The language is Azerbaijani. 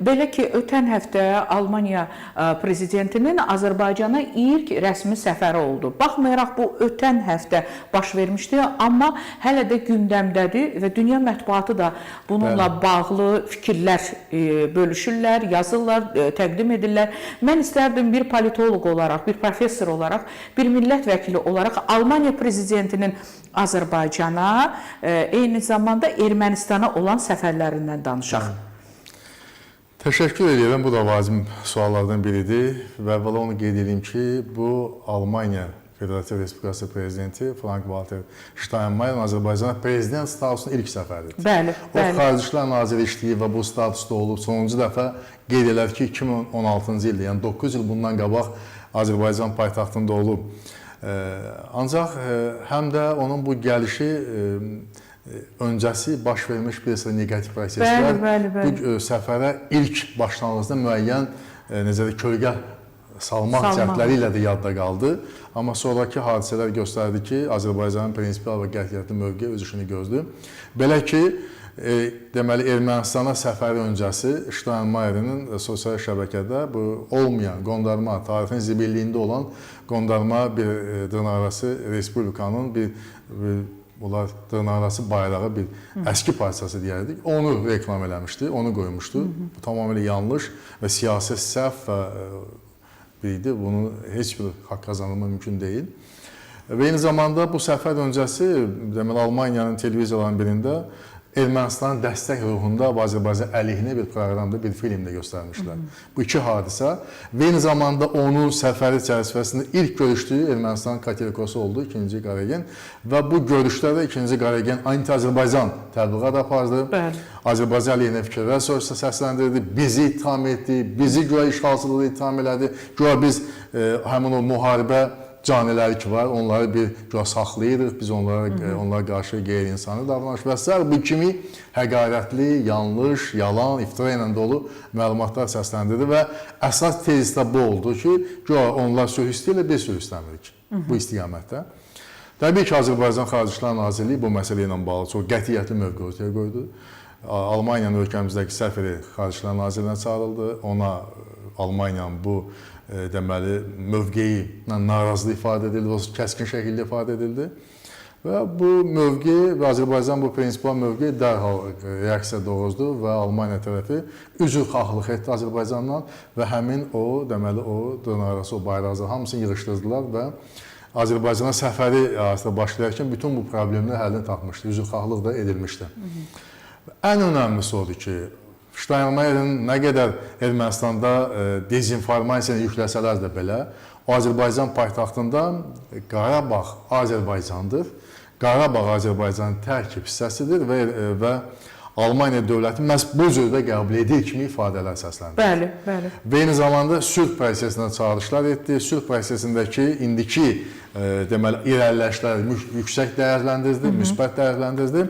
Belə ki, ötən həftə Almaniya prezidentinin Azərbaycana ilk rəsmi səfəri oldu. Baxmayaraq bu ötən həftə baş vermişdi, amma hələ də gündəmdədir və dünya mətbuatı da bununla bağlı fikirlər bölüşürlər, yazırlar, təqdim edirlər. Mən istərdim bir politoloq olaraq, bir professor olaraq, bir millət vəkili olaraq Almaniya prezidentinin Azərbaycana, eyni zamanda Ermənistana olan səfərlərindən danışaq. Təşəkkür edirəm. Bu da vacib suallardan biridir və əvvəla onu qeyd edeyim ki, bu Almaniya Federativ Respublikası Prezidenti Frank-Walter Steinmeierin Azərbaycana prezident statusuna ilk səfəridir. Bəli, bəli. O, Xarici İşlər Naziri işləyib və bu statusda olub. Sonuncu dəfə qeyd edilər ki, 2016-cı ildə, yəni 9 il bundan qabaq Azərbaycan paytaxtında olub. Ancaq həm də onun bu gəlişi öncəsi baş vermiş bir sıra negativ proseslər bu səfərə ilk başlanğıcda müəyyən kölgə salmaq cəhdləri ilə də yadda qaldı. Amma sonraki hadisələr göstərdi ki, Azərbaycanın prinsipial və qətiyyətli mövqeyi öz işini gördü. Belə ki, deməli, Ermənistana səfəri öncəsi Steinmeierin sosial şəbəkədə bu olmayan qondarma, tarixin zibilliyində olan qondarma bir dırnaqarası respublikanın bunlar dırnaqarası bayrağı bir əski parçası deyərdik. Onu reklam eləmişdi, onu qoymuşdu. Bu tamamilə yanlış və siyasi səhv biriydi. Bunu heç bir haqq qazanılma mümkün deyil. Və eyni zamanda bu səfər öncəsi deməli, Almaniyanın televiziyalarının birində Ermənistanın dəstək ruhunda Azərbaycan əleyhinə bir proqramda, bir filmdə göstərmişlər. Bu iki hadisə və eyni zamanda onun səfəri çərçivəsində ilk görüşdüyü Ermənistanın Katolikоsu oldu, 2-ci Qaragin. Və bu görüşlərdə 2-ci Qaragin anti-Azərbaycan təbliğat apardı. Azərbaycan əleyhinə fikirlər səsləndirdi, bizi ittiham etdi, bizi güya işğalçılıqla ittiham elədi, güya biz həmin o müharibə caniləri ki var, onları bir saxlayırıq, biz onlara qarşı qeyri-insani davranış və s. Bu kimi həqarətli, yanlış, yalan, iftira ilə dolu məlumatlar səsləndirdi və əsas tezisdə bu oldu ki, onlar sülh istəyirlər, biz sülh istəmirik bu istiqamətdə. Təbii ki, Azərbaycan Xarici İşlər Nazirliyi bu məsələ ilə bağlı çox qətiyyətli mövqe ortaya qoydu. Almaniyanın ölkəmizdəki səfiri Xarici İşlər Nazirliyinə çağırıldı, ona Almaniyanın bu deməli, mövqeyi narazılıq ifadə edildi, kəskin şəkildə ifadə edildi. Və bu mövqe və Azərbaycan bu prinsipal mövqe dərhal reaksiya doğuzdu və Almaniya tərəfi üzrxahlıq etdi Azərbaycandan və həmin o, deməli, o dırnaqarası, o bayraqları hamısını yığışdırdılar və Azərbaycana səfəri arasında başlayarkən bütün bu problemlər həllini tapmışdı, üzrxahlıq da edilmişdi. Ən önəmlisi odur ki, Steinmeierin nə qədər Ermənistanda dezinformasiyanı yükləsələr də belə, o Azərbaycan paytaxtında Qarabağ Azərbaycandır, Qarabağ Azərbaycanın tərkib hissəsidir və Almaniya dövləti məhz bu cürdə qəbul edir kimi ifadələr səsləndirir. Bəli, bəli. Və eyni zamanda sülh prosesinə çağırışlar etdi. Sülh prosesindəki indiki irəliləyişləri yüksək dəyərləndirdi, müsbət dəyərləndirdi.